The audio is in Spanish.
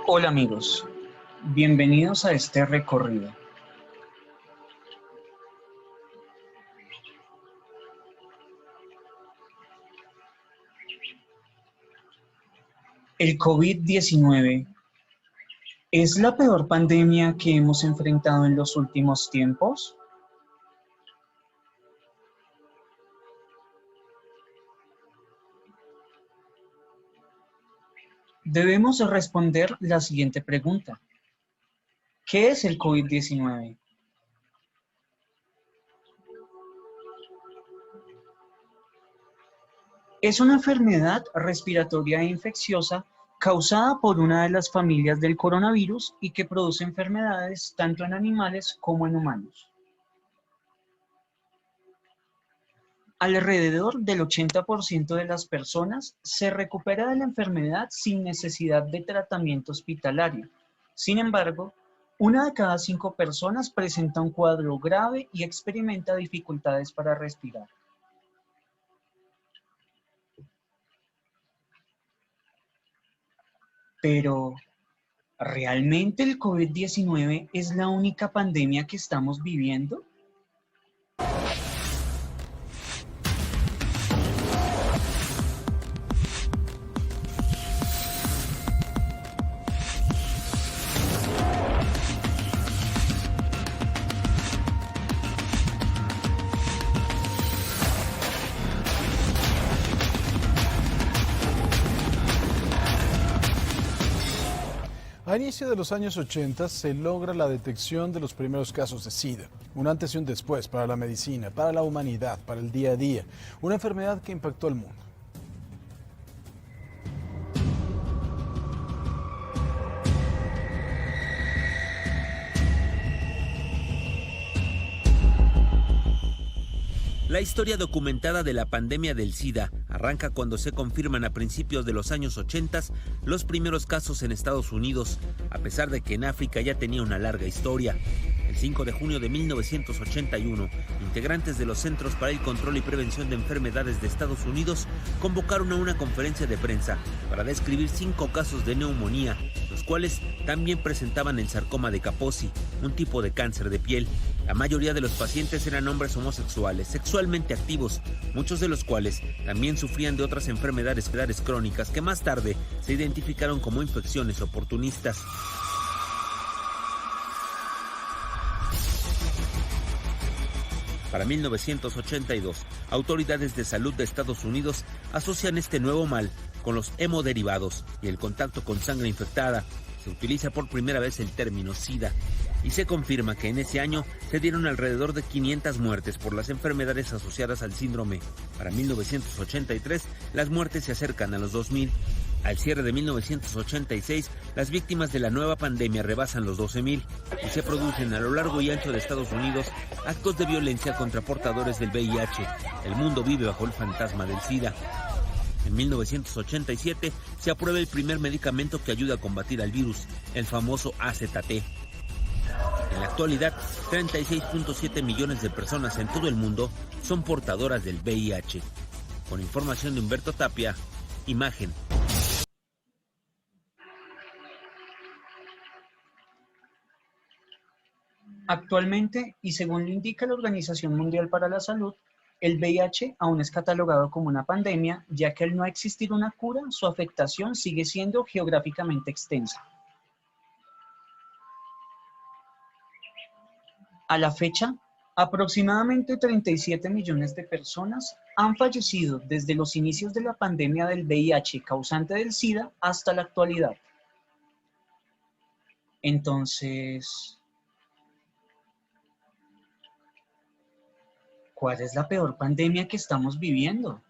Hola amigos, bienvenidos a este recorrido. El COVID-19 ¿es la peor pandemia que hemos enfrentado en los últimos tiempos? Debemos responder la siguiente pregunta. ¿Qué es el COVID-19? Es una enfermedad respiratoria e infecciosa causada por una de las familias del coronavirus y que produce enfermedades tanto en animales como en humanos. Alrededor del 80% de las personas se recupera de la enfermedad sin necesidad de tratamiento hospitalario. Sin embargo, una de cada 5 personas presenta un cuadro grave y experimenta dificultades para respirar. Pero, ¿realmente el COVID-19 es la única pandemia que estamos viviendo? A inicio de los años 80 se logra la detección de los primeros casos de SIDA, un antes y un después para la medicina, para la humanidad, para el día a día, una enfermedad que impactó al mundo. La historia documentada de la pandemia del SIDA arranca cuando se confirman a principios de los años 80 los primeros casos en Estados Unidos, a pesar de que en África ya tenía una larga historia. El 5 de junio de 1981, integrantes de los Centros para el Control y Prevención de Enfermedades de Estados Unidos convocaron a una conferencia de prensa para describir 5 casos de neumonía, los cuales también presentaban el sarcoma de Kaposi, un tipo de cáncer de piel. La mayoría de los pacientes eran hombres homosexuales, sexualmente activos, muchos de los cuales también sufrían de otras enfermedades crónicas que más tarde se identificaron como infecciones oportunistas. Para 1982, autoridades de salud de Estados Unidos asocian este nuevo mal con los hemoderivados y el contacto con sangre infectada. Se utiliza por primera vez el término SIDA y se confirma que en ese año se dieron alrededor de 500 muertes por las enfermedades asociadas al síndrome. Para 1983, las muertes se acercan a los 2000. Al cierre de 1986, las víctimas de la nueva pandemia rebasan los 12,000 y se producen a lo largo y ancho de Estados Unidos actos de violencia contra portadores del VIH. El mundo vive bajo el fantasma del SIDA. En 1987 se aprueba el primer medicamento que ayuda a combatir al virus, el famoso AZT. En la actualidad, 36.7 millones de personas en todo el mundo son portadoras del VIH. Con información de Humberto Tapia, Imagen. Actualmente, y según lo indica la Organización Mundial para la Salud, el VIH aún es catalogado como una pandemia, ya que al no existir una cura, su afectación sigue siendo geográficamente extensa. A la fecha, aproximadamente 37 millones de personas han fallecido desde los inicios de la pandemia del VIH causante del SIDA hasta la actualidad. Entonces, ¿cuál es la peor pandemia que estamos viviendo?